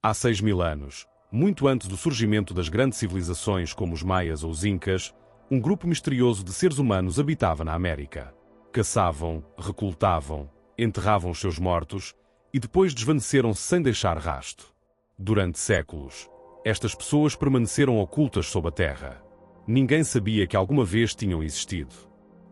Há 6.000 anos, muito antes do surgimento das grandes civilizações como os maias ou os incas, um grupo misterioso de seres humanos habitava na América. Caçavam, recoltavam, enterravam os seus mortos e depois desvaneceram-se sem deixar rasto. Durante séculos, estas pessoas permaneceram ocultas sob a terra. Ninguém sabia que alguma vez tinham existido.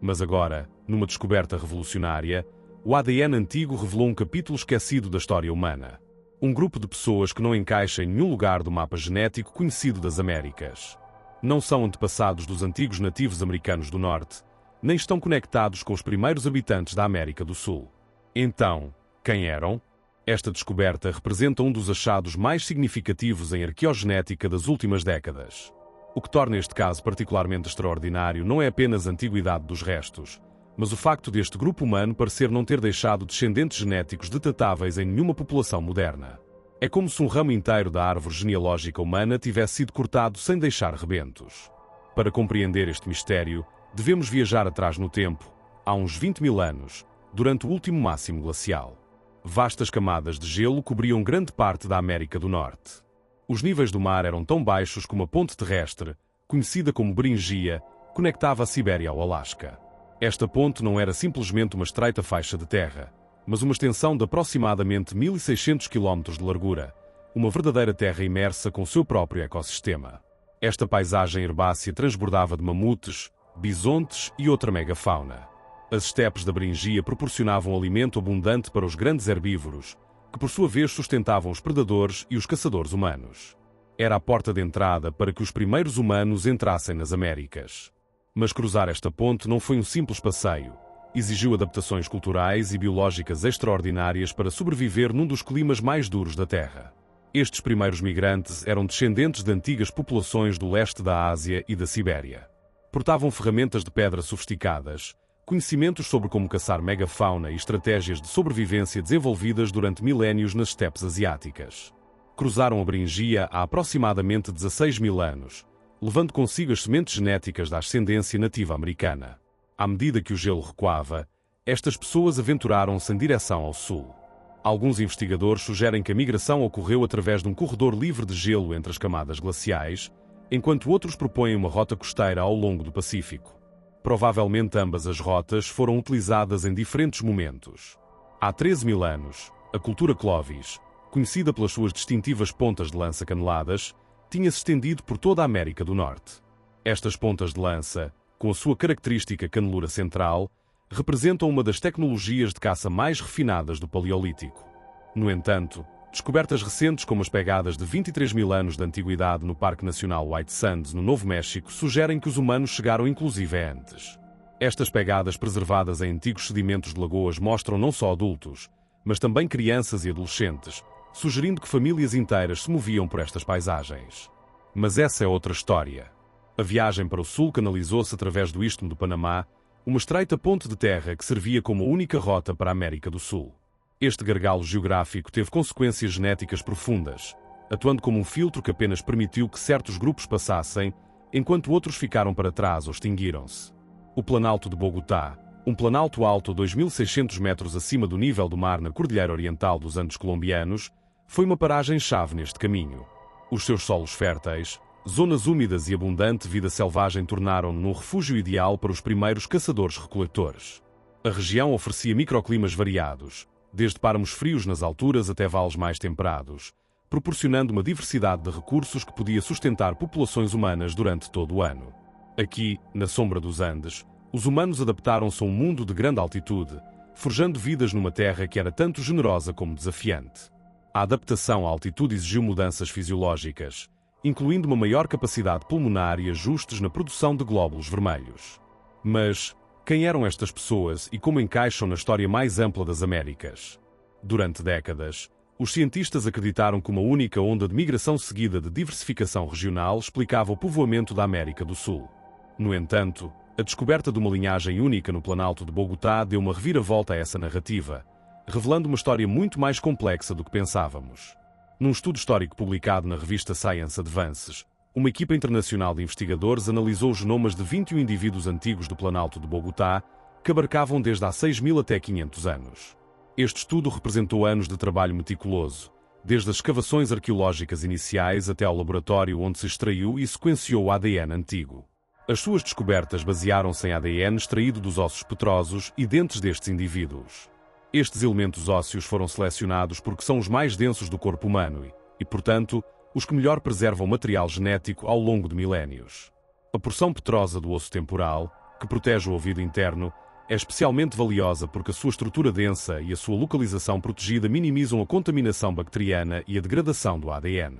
Mas agora, numa descoberta revolucionária, o ADN antigo revelou um capítulo esquecido da história humana. Um grupo de pessoas que não encaixa em nenhum lugar do mapa genético conhecido das Américas. Não são antepassados dos antigos nativos americanos do Norte, nem estão conectados com os primeiros habitantes da América do Sul. Então, quem eram? Esta descoberta representa um dos achados mais significativos em arqueogenética das últimas décadas. O que torna este caso particularmente extraordinário não é apenas a antiguidade dos restos, mas o facto deste grupo humano parecer não ter deixado descendentes genéticos detetáveis em nenhuma população moderna. É como se um ramo inteiro da árvore genealógica humana tivesse sido cortado sem deixar rebentos. Para compreender este mistério, devemos viajar atrás no tempo, há uns 20.000 anos, durante o último máximo glacial. Vastas camadas de gelo cobriam grande parte da América do Norte. Os níveis do mar eram tão baixos que uma ponte terrestre, conhecida como Beringia, conectava a Sibéria ao Alasca. Esta ponte não era simplesmente uma estreita faixa de terra, mas uma extensão de aproximadamente 1.600 km de largura, uma verdadeira terra imersa com seu próprio ecossistema. Esta paisagem herbácea transbordava de mamutes, bisontes e outra megafauna. As estepes da Beringia proporcionavam alimento abundante para os grandes herbívoros, que por sua vez sustentavam os predadores e os caçadores humanos. Era a porta de entrada para que os primeiros humanos entrassem nas Américas. Mas cruzar esta ponte não foi um simples passeio. Exigiu adaptações culturais e biológicas extraordinárias para sobreviver num dos climas mais duros da Terra. Estes primeiros migrantes eram descendentes de antigas populações do leste da Ásia e da Sibéria. Portavam ferramentas de pedra sofisticadas, conhecimentos sobre como caçar megafauna e estratégias de sobrevivência desenvolvidas durante milénios nas estepes asiáticas. Cruzaram a Beringia há aproximadamente 16.000 anos, levando consigo as sementes genéticas da ascendência nativa americana. À medida que o gelo recuava, estas pessoas aventuraram-se em direção ao sul. Alguns investigadores sugerem que a migração ocorreu através de um corredor livre de gelo entre as camadas glaciais, enquanto outros propõem uma rota costeira ao longo do Pacífico. Provavelmente ambas as rotas foram utilizadas em diferentes momentos. Há 13.000 anos, a cultura Clovis, conhecida pelas suas distintivas pontas de lança caneladas, tinha-se estendido por toda a América do Norte. Estas pontas de lança, com a sua característica canelura central, representam uma das tecnologias de caça mais refinadas do Paleolítico. No entanto, descobertas recentes como as pegadas de 23.000 anos de antiguidade no Parque Nacional White Sands, no Novo México, sugerem que os humanos chegaram inclusive antes. Estas pegadas preservadas em antigos sedimentos de lagoas mostram não só adultos, mas também crianças e adolescentes, sugerindo que famílias inteiras se moviam por estas paisagens. Mas essa é outra história. A viagem para o sul canalizou-se através do Istmo do Panamá, uma estreita ponte de terra que servia como única rota para a América do Sul. Este gargalo geográfico teve consequências genéticas profundas, atuando como um filtro que apenas permitiu que certos grupos passassem, enquanto outros ficaram para trás ou extinguiram-se. O Planalto de Bogotá, um planalto alto a 2.600 metros acima do nível do mar na Cordilheira Oriental dos Andes colombianos, foi uma paragem-chave neste caminho. Os seus solos férteis, zonas úmidas e abundante vida selvagem tornaram-no um refúgio ideal para os primeiros caçadores-recoletores. A região oferecia microclimas variados, desde páramos frios nas alturas até vales mais temperados, proporcionando uma diversidade de recursos que podia sustentar populações humanas durante todo o ano. Aqui, na sombra dos Andes, os humanos adaptaram-se a um mundo de grande altitude, forjando vidas numa terra que era tanto generosa como desafiante. A adaptação à altitude exigiu mudanças fisiológicas, incluindo uma maior capacidade pulmonar e ajustes na produção de glóbulos vermelhos. Mas quem eram estas pessoas e como encaixam na história mais ampla das Américas? Durante décadas, os cientistas acreditaram que uma única onda de migração seguida de diversificação regional explicava o povoamento da América do Sul. No entanto, a descoberta de uma linhagem única no Planalto de Bogotá deu uma reviravolta a essa narrativa, revelando uma história muito mais complexa do que pensávamos. Num estudo histórico publicado na revista Science Advances, uma equipa internacional de investigadores analisou os genomas de 21 indivíduos antigos do Planalto de Bogotá, que abarcavam desde há 6.000 até 500 anos. Este estudo representou anos de trabalho meticuloso, desde as escavações arqueológicas iniciais até ao laboratório onde se extraiu e sequenciou o ADN antigo. As suas descobertas basearam-se em ADN extraído dos ossos petrosos e dentes destes indivíduos. Estes elementos ósseos foram selecionados porque são os mais densos do corpo humano e, portanto, os que melhor preservam material genético ao longo de milénios. A porção petrosa do osso temporal, que protege o ouvido interno, é especialmente valiosa porque a sua estrutura densa e a sua localização protegida minimizam a contaminação bacteriana e a degradação do ADN.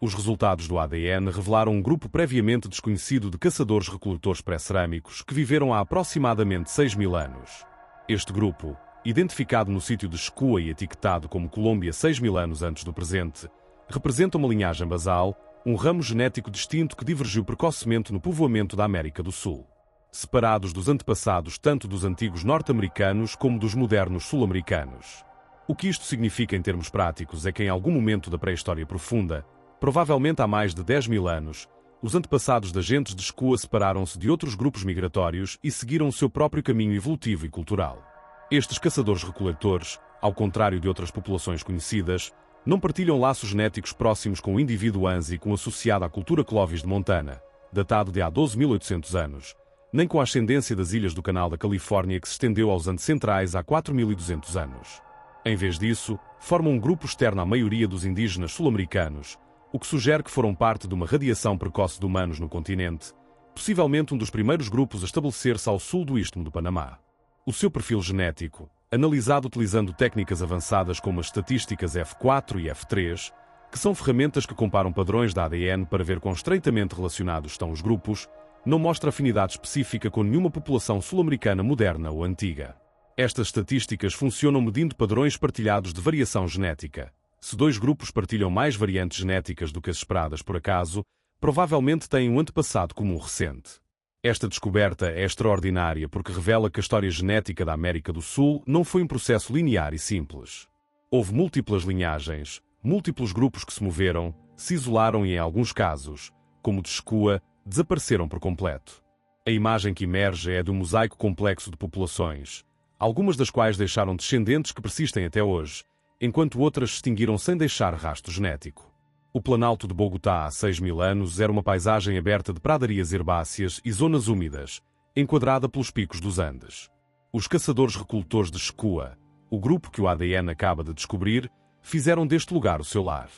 Os resultados do ADN revelaram um grupo previamente desconhecido de caçadores-recoletores pré-cerâmicos que viveram há aproximadamente 6.000 anos. Este grupo, identificado no sítio de Skua e etiquetado como Colômbia 6.000 anos antes do presente, representa uma linhagem basal, um ramo genético distinto que divergiu precocemente no povoamento da América do Sul. Separados dos antepassados tanto dos antigos norte-americanos como dos modernos sul-americanos. O que isto significa em termos práticos é que em algum momento da pré-história profunda, provavelmente há mais de 10.000 anos, os antepassados das gentes de Skua separaram-se de outros grupos migratórios e seguiram o seu próprio caminho evolutivo e cultural. Estes caçadores-recoletores, ao contrário de outras populações conhecidas, não partilham laços genéticos próximos com o indivíduo Anzico associado à cultura Clovis de Montana, datado de há 12.800 anos, nem com a ascendência das ilhas do Canal da Califórnia que se estendeu aos Andes Centrais há 4.200 anos. Em vez disso, formam um grupo externo à maioria dos indígenas sul-americanos, o que sugere que foram parte de uma radiação precoce de humanos no continente, possivelmente um dos primeiros grupos a estabelecer-se ao sul do Istmo do Panamá. O seu perfil genético, analisado utilizando técnicas avançadas como as estatísticas F4 e F3, que são ferramentas que comparam padrões da ADN para ver quão estreitamente relacionados estão os grupos, não mostra afinidade específica com nenhuma população sul-americana moderna ou antiga. Estas estatísticas funcionam medindo padrões partilhados de variação genética. Se dois grupos partilham mais variantes genéticas do que as esperadas por acaso, provavelmente têm um antepassado comum recente. Esta descoberta é extraordinária porque revela que a história genética da América do Sul não foi um processo linear e simples. Houve múltiplas linhagens, múltiplos grupos que se moveram, se isolaram e, em alguns casos, como o de Skua, desapareceram por completo. A imagem que emerge é de um mosaico complexo de populações, algumas das quais deixaram descendentes que persistem até hoje, enquanto outras se extinguiram sem deixar rastro genético. O Planalto de Bogotá há 6.000 anos era uma paisagem aberta de pradarias herbáceas e zonas úmidas, enquadrada pelos picos dos Andes. Os caçadores-recoletores de Skua, o grupo que o ADN acaba de descobrir, fizeram deste lugar o seu lar.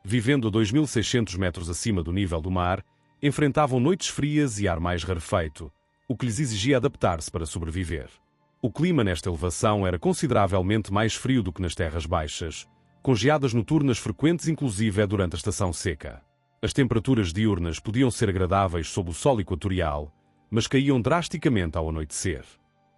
Vivendo a 2.600 metros acima do nível do mar, enfrentavam noites frias e ar mais rarefeito, o que lhes exigia adaptar-se para sobreviver. O clima nesta elevação era consideravelmente mais frio do que nas terras baixas, com geadas noturnas frequentes inclusive durante a estação seca. As temperaturas diurnas podiam ser agradáveis sob o sol equatorial, mas caíam drasticamente ao anoitecer.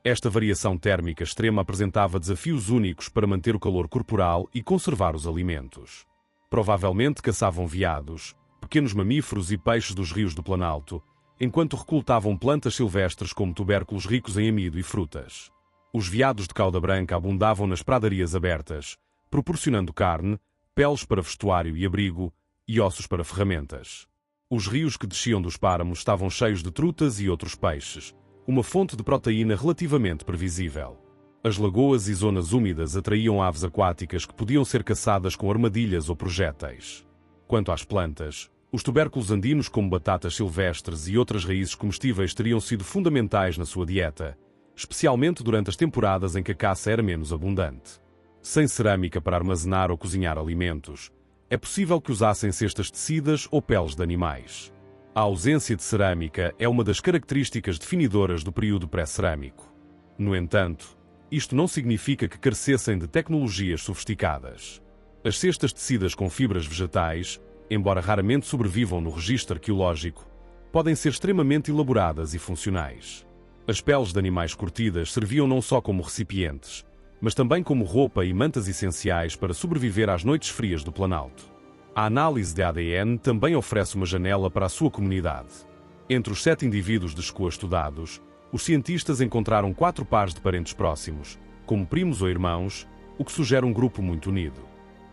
Esta variação térmica extrema apresentava desafios únicos para manter o calor corporal e conservar os alimentos. Provavelmente caçavam veados, pequenos mamíferos e peixes dos rios do Planalto, enquanto recoltavam plantas silvestres como tubérculos ricos em amido e frutas. Os veados de cauda branca abundavam nas pradarias abertas, proporcionando carne, peles para vestuário e abrigo, e ossos para ferramentas. Os rios que desciam dos páramos estavam cheios de trutas e outros peixes, uma fonte de proteína relativamente previsível. As lagoas e zonas úmidas atraíam aves aquáticas que podiam ser caçadas com armadilhas ou projéteis. Quanto às plantas, os tubérculos andinos como batatas silvestres e outras raízes comestíveis teriam sido fundamentais na sua dieta, especialmente durante as temporadas em que a caça era menos abundante. Sem cerâmica para armazenar ou cozinhar alimentos, é possível que usassem cestas tecidas ou peles de animais. A ausência de cerâmica é uma das características definidoras do período pré-cerâmico. No entanto, isto não significa que carecessem de tecnologias sofisticadas. As cestas tecidas com fibras vegetais, embora raramente sobrevivam no registro arqueológico, podem ser extremamente elaboradas e funcionais. As peles de animais curtidas serviam não só como recipientes, mas também como roupa e mantas essenciais para sobreviver às noites frias do Planalto. A análise de ADN também oferece uma janela para a sua comunidade. Entre os 7 indivíduos de Skua estudados, os cientistas encontraram 4 pares de parentes próximos, como primos ou irmãos, o que sugere um grupo muito unido.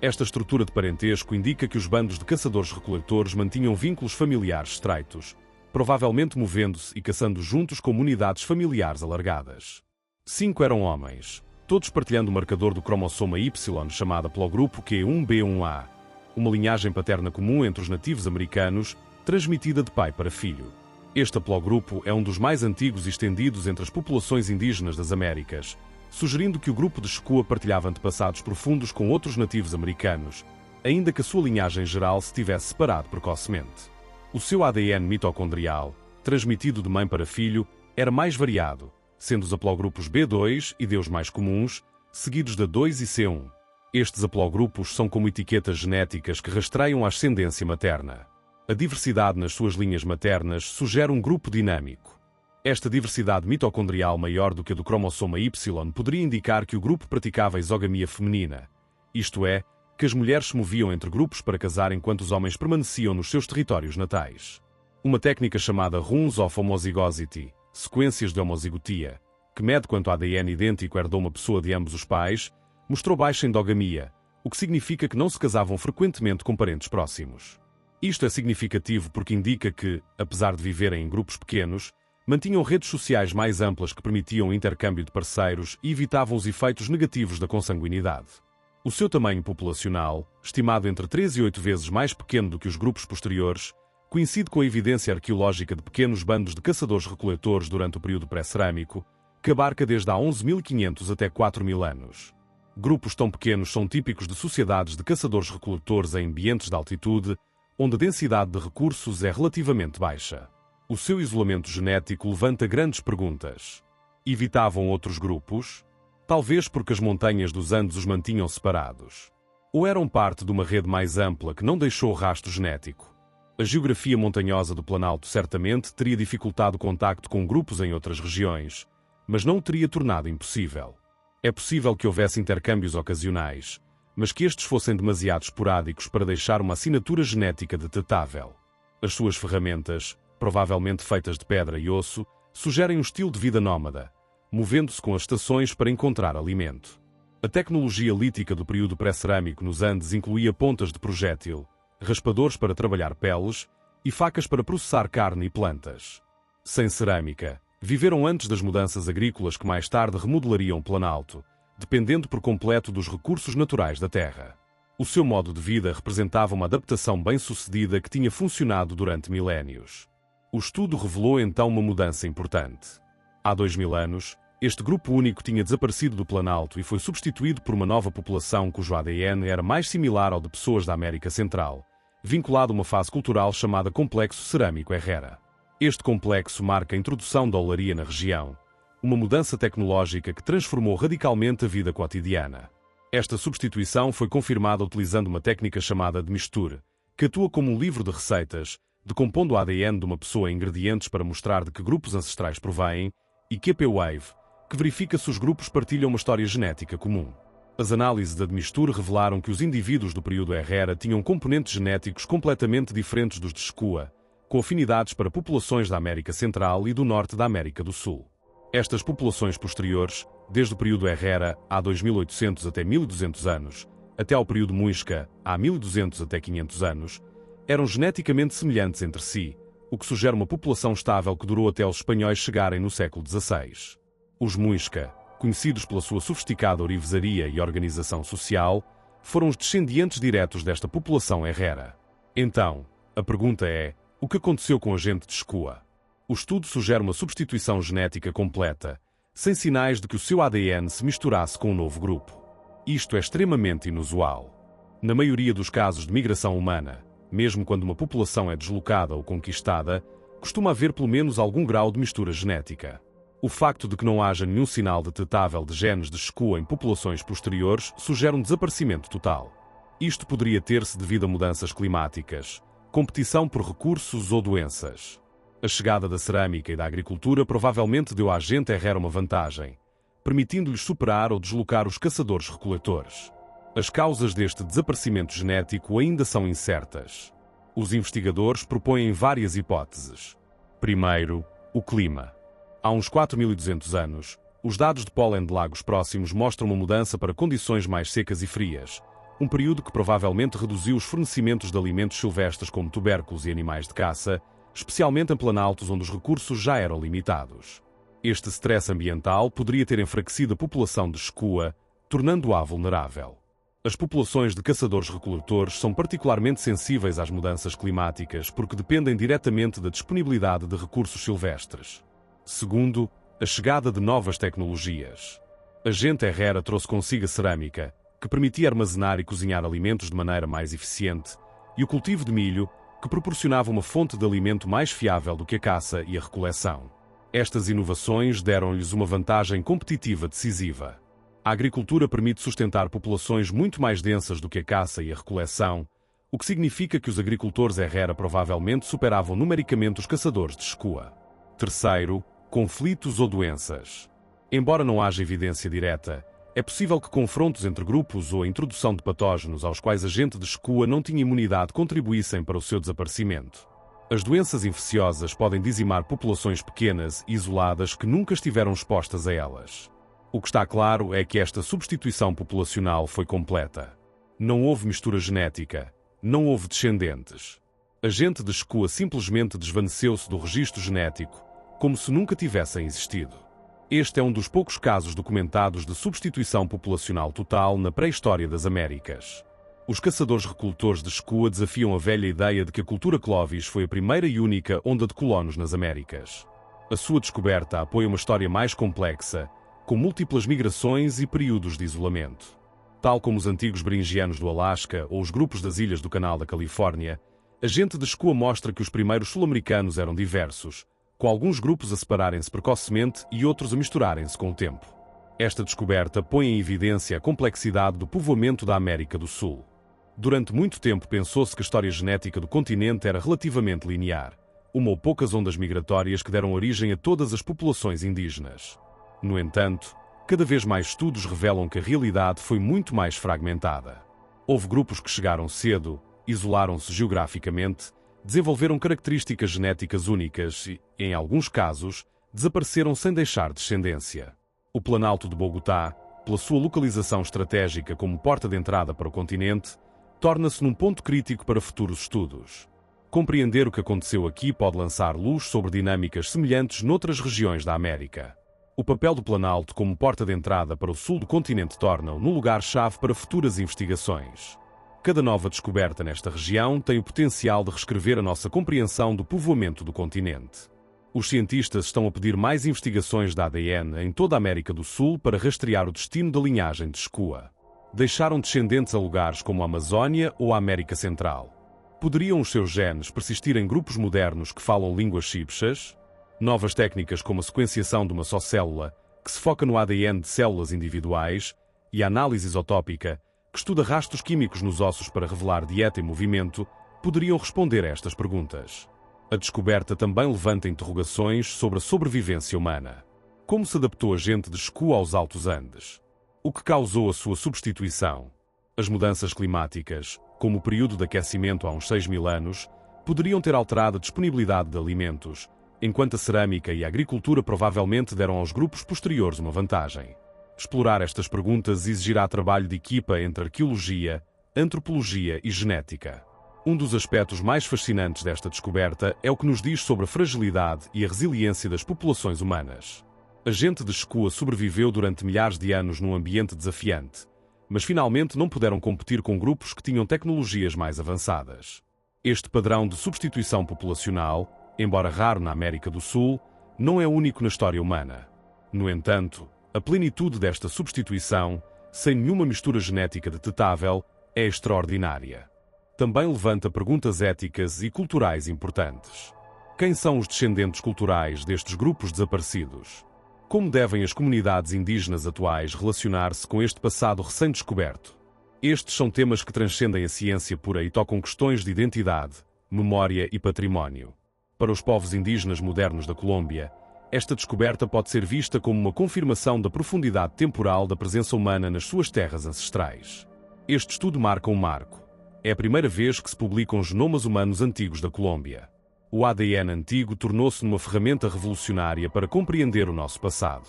Esta estrutura de parentesco indica que os bandos de caçadores-recoletores mantinham vínculos familiares estreitos, provavelmente movendo-se e caçando juntos como unidades familiares alargadas. 5 eram homens, todos partilhando o marcador do cromossoma Y chamado pelo grupo Q1B1A, uma linhagem paterna comum entre os nativos americanos, transmitida de pai para filho. Este haplogrupo é um dos mais antigos e estendidos entre as populações indígenas das Américas, sugerindo que o grupo de Chukua partilhava antepassados profundos com outros nativos americanos, ainda que a sua linhagem geral se tivesse separado precocemente. O seu ADN mitocondrial, transmitido de mãe para filho, era mais variado, sendo os haplogrupos B2 e D os mais comuns, seguidos da 2 e C1. Estes haplogrupos são como etiquetas genéticas que rastreiam a ascendência materna. A diversidade nas suas linhas maternas sugere um grupo dinâmico. Esta diversidade mitocondrial maior do que a do cromossoma Y poderia indicar que o grupo praticava a exogamia feminina, isto é, que as mulheres se moviam entre grupos para casar enquanto os homens permaneciam nos seus territórios natais. Uma técnica chamada Runs of Homozygosity, sequências de homozigotia, que mede quanto ADN idêntico herdou uma pessoa de ambos os pais, mostrou baixa endogamia, o que significa que não se casavam frequentemente com parentes próximos. Isto é significativo porque indica que, apesar de viverem em grupos pequenos, mantinham redes sociais mais amplas que permitiam o intercâmbio de parceiros e evitavam os efeitos negativos da consanguinidade. O seu tamanho populacional, estimado entre 3 e 8 vezes mais pequeno do que os grupos posteriores, coincide com a evidência arqueológica de pequenos bandos de caçadores-recoletores durante o período pré-cerâmico, que abarca desde há 11.500 até 4.000 anos. Grupos tão pequenos são típicos de sociedades de caçadores-recoletores em ambientes de altitude, onde a densidade de recursos é relativamente baixa. O seu isolamento genético levanta grandes perguntas. Evitavam outros grupos? Talvez porque as montanhas dos Andes os mantinham separados. Ou eram parte de uma rede mais ampla que não deixou rastro genético? A geografia montanhosa do Planalto certamente teria dificultado o contacto com grupos em outras regiões, mas não o teria tornado impossível. É possível que houvesse intercâmbios ocasionais, mas que estes fossem demasiado esporádicos para deixar uma assinatura genética detetável. As suas ferramentas, provavelmente feitas de pedra e osso, sugerem um estilo de vida nómada, movendo-se com as estações para encontrar alimento. A tecnologia lítica do período pré-cerâmico nos Andes incluía pontas de projétil, raspadores para trabalhar peles e facas para processar carne e plantas. Sem cerâmica, viveram antes das mudanças agrícolas que mais tarde remodelariam o Planalto, dependendo por completo dos recursos naturais da terra. O seu modo de vida representava uma adaptação bem-sucedida que tinha funcionado durante milénios. O estudo revelou então uma mudança importante. Há 2.000 anos, este grupo único tinha desaparecido do Planalto e foi substituído por uma nova população cujo ADN era mais similar ao de pessoas da América Central, vinculado a uma fase cultural chamada Complexo Cerâmico Herrera. Este complexo marca a introdução da olaria na região, uma mudança tecnológica que transformou radicalmente a vida cotidiana. Esta substituição foi confirmada utilizando uma técnica chamada de mistura, que atua como um livro de receitas, decompondo o ADN de uma pessoa em ingredientes para mostrar de que grupos ancestrais provêm, e QP-Wave, que verifica se os grupos partilham uma história genética comum. As análises da mistura revelaram que os indivíduos do período Herrera tinham componentes genéticos completamente diferentes dos de Chukua, com afinidades para populações da América Central e do norte da América do Sul. Estas populações posteriores, desde o período Herrera, há 2.800 até 1.200 anos, até ao período Muisca, há 1.200 até 500 anos, eram geneticamente semelhantes entre si, o que sugere uma população estável que durou até os espanhóis chegarem no século XVI. Os Muisca, conhecidos pela sua sofisticada ourivesaria e organização social, foram os descendentes diretos desta população Herrera. Então, a pergunta é, o que aconteceu com a gente de Chukua? O estudo sugere uma substituição genética completa, sem sinais de que o seu ADN se misturasse com um novo grupo. Isto é extremamente inusual. Na maioria dos casos de migração humana, mesmo quando uma população é deslocada ou conquistada, costuma haver pelo menos algum grau de mistura genética. O facto de que não haja nenhum sinal detetável de genes de Chukua em populações posteriores sugere um desaparecimento total. Isto poderia ter-se devido a mudanças climáticas, competição por recursos ou doenças. A chegada da cerâmica e da agricultura provavelmente deu à gente Herrera uma vantagem, permitindo-lhes superar ou deslocar os caçadores-recoletores. As causas deste desaparecimento genético ainda são incertas. Os investigadores propõem várias hipóteses. Primeiro, o clima. Há uns 4.200 anos, os dados de pólen de lagos próximos mostram uma mudança para condições mais secas e frias, um período que provavelmente reduziu os fornecimentos de alimentos silvestres como tubérculos e animais de caça, especialmente em planaltos onde os recursos já eram limitados. Este stress ambiental poderia ter enfraquecido a população de Chukua, tornando-a vulnerável. As populações de caçadores-recoletores são particularmente sensíveis às mudanças climáticas porque dependem diretamente da disponibilidade de recursos silvestres. Segundo, a chegada de novas tecnologias. A gente herrera trouxe consigo a cerâmica, que permitia armazenar e cozinhar alimentos de maneira mais eficiente, e o cultivo de milho, que proporcionava uma fonte de alimento mais fiável do que a caça e a recoleção. Estas inovações deram-lhes uma vantagem competitiva decisiva. A agricultura permite sustentar populações muito mais densas do que a caça e a recoleção, o que significa que os agricultores herrera provavelmente superavam numericamente os caçadores de escua. Terceiro, conflitos ou doenças. Embora não haja evidência direta, é possível que confrontos entre grupos ou a introdução de patógenos aos quais a gente de escua não tinha imunidade contribuíssem para o seu desaparecimento. As doenças infecciosas podem dizimar populações pequenas e isoladas que nunca estiveram expostas a elas. O que está claro é que esta substituição populacional foi completa. Não houve mistura genética, não houve descendentes. A gente de escua simplesmente desvaneceu-se do registro genético, como se nunca tivessem existido. Este é um dos poucos casos documentados de substituição populacional total na pré-história das Américas. Os caçadores-recoletores de escua desafiam a velha ideia de que a cultura Clovis foi a primeira e única onda de colonos nas Américas. A sua descoberta apoia uma história mais complexa, com múltiplas migrações e períodos de isolamento. Tal como os antigos beringianos do Alasca ou os grupos das ilhas do Canal da Califórnia, a gente de escua mostra que os primeiros sul-americanos eram diversos, com alguns grupos a separarem-se precocemente e outros a misturarem-se com o tempo. Esta descoberta põe em evidência a complexidade do povoamento da América do Sul. Durante muito tempo pensou-se que a história genética do continente era relativamente linear, uma ou poucas ondas migratórias que deram origem a todas as populações indígenas. No entanto, cada vez mais estudos revelam que a realidade foi muito mais fragmentada. Houve grupos que chegaram cedo, isolaram-se geograficamente, desenvolveram características genéticas únicas e, em alguns casos, desapareceram sem deixar descendência. O Planalto de Bogotá, pela sua localização estratégica como porta de entrada para o continente, torna-se num ponto crítico para futuros estudos. Compreender o que aconteceu aqui pode lançar luz sobre dinâmicas semelhantes noutras regiões da América. O papel do Planalto como porta de entrada para o sul do continente torna-o no lugar-chave para futuras investigações. Cada nova descoberta nesta região tem o potencial de reescrever a nossa compreensão do povoamento do continente. Os cientistas estão a pedir mais investigações da ADN em toda a América do Sul para rastrear o destino da linhagem de escua. Deixaram descendentes a lugares como a Amazónia ou a América Central. Poderiam os seus genes persistir em grupos modernos que falam línguas chibchas? Novas técnicas como a sequenciação de uma só célula, que se foca no ADN de células individuais, e a análise isotópica, que estuda rastros químicos nos ossos para revelar dieta e movimento, poderiam responder a estas perguntas. A descoberta também levanta interrogações sobre a sobrevivência humana. Como se adaptou a gente de escua aos Altos Andes? O que causou a sua substituição? As mudanças climáticas, como o período de aquecimento há uns 6.000 anos, poderiam ter alterado a disponibilidade de alimentos, enquanto a cerâmica e a agricultura provavelmente deram aos grupos posteriores uma vantagem. Explorar estas perguntas exigirá trabalho de equipa entre arqueologia, antropologia e genética. Um dos aspectos mais fascinantes desta descoberta é o que nos diz sobre a fragilidade e a resiliência das populações humanas. A gente de escua sobreviveu durante milhares de anos num ambiente desafiante, mas finalmente não puderam competir com grupos que tinham tecnologias mais avançadas. Este padrão de substituição populacional, embora raro na América do Sul, não é único na história humana. No entanto, a plenitude desta substituição, sem nenhuma mistura genética detetável, é extraordinária. Também levanta perguntas éticas e culturais importantes. Quem são os descendentes culturais destes grupos desaparecidos? Como devem as comunidades indígenas atuais relacionar-se com este passado recém-descoberto? Estes são temas que transcendem a ciência pura e tocam questões de identidade, memória e património. Para os povos indígenas modernos da Colômbia, esta descoberta pode ser vista como uma confirmação da profundidade temporal da presença humana nas suas terras ancestrais. Este estudo marca um marco. É a primeira vez que se publicam genomas humanos antigos da Colômbia. O ADN antigo tornou-se numa ferramenta revolucionária para compreender o nosso passado.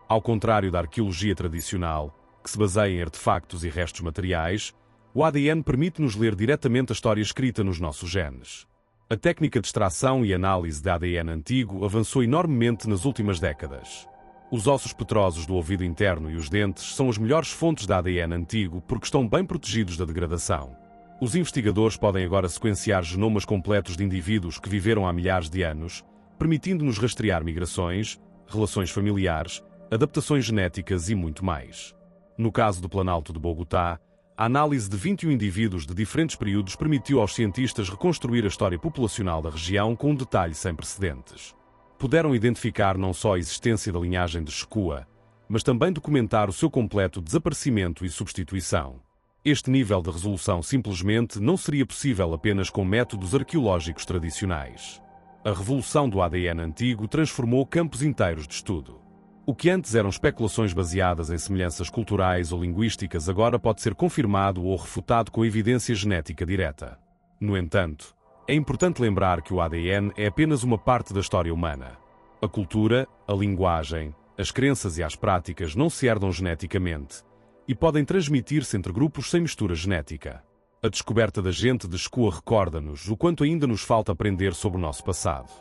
Ao contrário da arqueologia tradicional, que se baseia em artefactos e restos materiais, o ADN permite-nos ler diretamente a história escrita nos nossos genes. A técnica de extração e análise de ADN antigo avançou enormemente nas últimas décadas. Os ossos petrosos do ouvido interno e os dentes são as melhores fontes de ADN antigo porque estão bem protegidos da degradação. Os investigadores podem agora sequenciar genomas completos de indivíduos que viveram há milhares de anos, permitindo-nos rastrear migrações, relações familiares, adaptações genéticas e muito mais. No caso do Planalto de Bogotá, a análise de 21 indivíduos de diferentes períodos permitiu aos cientistas reconstruir a história populacional da região com um detalhe sem precedentes. Puderam identificar não só a existência da linhagem de Shekua, mas também documentar o seu completo desaparecimento e substituição. Este nível de resolução simplesmente não seria possível apenas com métodos arqueológicos tradicionais. A revolução do ADN antigo transformou campos inteiros de estudo. O que antes eram especulações baseadas em semelhanças culturais ou linguísticas agora pode ser confirmado ou refutado com evidência genética direta. No entanto, é importante lembrar que o ADN é apenas uma parte da história humana. A cultura, a linguagem, as crenças e as práticas não se herdam geneticamente e podem transmitir-se entre grupos sem mistura genética. A descoberta da gente de Shekua recorda-nos o quanto ainda nos falta aprender sobre o nosso passado.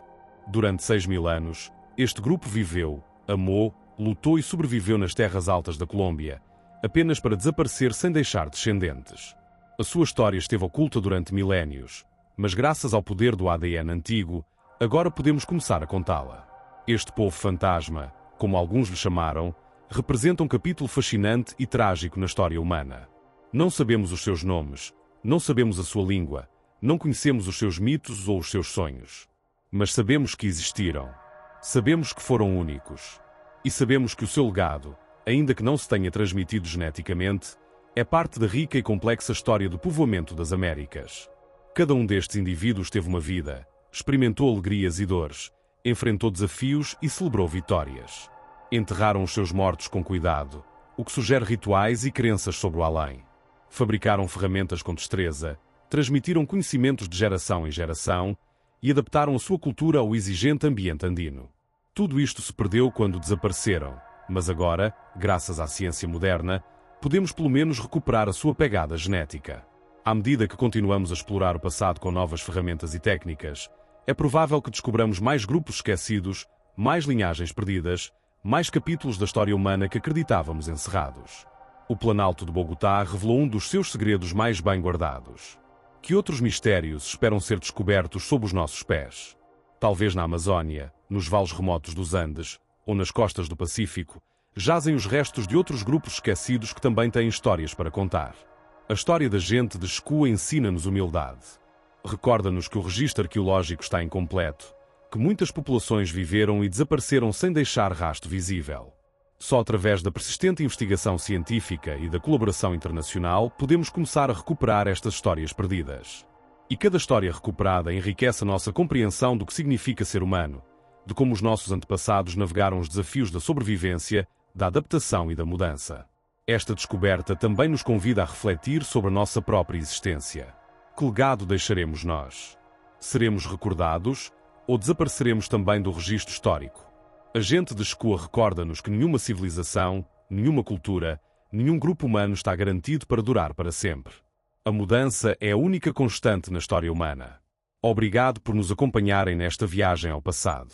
Durante 6.000 anos, este grupo viveu, amou, lutou e sobreviveu nas terras altas da Colômbia, apenas para desaparecer sem deixar descendentes. A sua história esteve oculta durante milénios, mas graças ao poder do ADN antigo, agora podemos começar a contá-la. Este povo fantasma, como alguns lhe chamaram, representa um capítulo fascinante e trágico na história humana. Não sabemos os seus nomes, não sabemos a sua língua, não conhecemos os seus mitos ou os seus sonhos. Mas sabemos que existiram. Sabemos que foram únicos. E sabemos que o seu legado, ainda que não se tenha transmitido geneticamente, é parte da rica e complexa história do povoamento das Américas. Cada um destes indivíduos teve uma vida, experimentou alegrias e dores, enfrentou desafios e celebrou vitórias. Enterraram os seus mortos com cuidado, o que sugere rituais e crenças sobre o além. Fabricaram ferramentas com destreza, transmitiram conhecimentos de geração em geração e adaptaram a sua cultura ao exigente ambiente andino. Tudo isto se perdeu quando desapareceram, mas agora, graças à ciência moderna, podemos pelo menos recuperar a sua pegada genética. À medida que continuamos a explorar o passado com novas ferramentas e técnicas, é provável que descobramos mais grupos esquecidos, mais linhagens perdidas, mais capítulos da história humana que acreditávamos encerrados. O Planalto de Bogotá revelou um dos seus segredos mais bem guardados. Que outros mistérios esperam ser descobertos sob os nossos pés? Talvez na Amazónia, nos vales remotos dos Andes ou nas costas do Pacífico, jazem os restos de outros grupos esquecidos que também têm histórias para contar. A história da gente de Shekua ensina-nos humildade. Recorda-nos que o registro arqueológico está incompleto, que muitas populações viveram e desapareceram sem deixar rastro visível. Só através da persistente investigação científica e da colaboração internacional podemos começar a recuperar estas histórias perdidas. E cada história recuperada enriquece a nossa compreensão do que significa ser humano, de como os nossos antepassados navegaram os desafios da sobrevivência, da adaptação e da mudança. Esta descoberta também nos convida a refletir sobre a nossa própria existência. Que legado deixaremos nós? Seremos recordados ou desapareceremos também do registro histórico? A gente de Shekua recorda-nos que nenhuma civilização, nenhuma cultura, nenhum grupo humano está garantido para durar para sempre. A mudança é a única constante na história humana. Obrigado por nos acompanharem nesta viagem ao passado.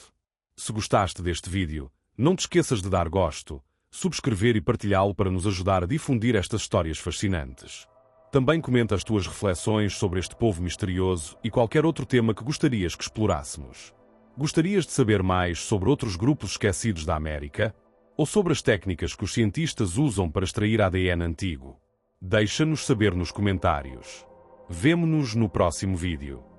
Se gostaste deste vídeo, não te esqueças de dar gosto, subscrever e partilhá-lo para nos ajudar a difundir estas histórias fascinantes. Também comenta as tuas reflexões sobre este povo misterioso e qualquer outro tema que gostarias que explorássemos. Gostarias de saber mais sobre outros grupos esquecidos da América? Ou sobre as técnicas que os cientistas usam para extrair ADN antigo? Deixa-nos saber nos comentários. Vemo-nos no próximo vídeo.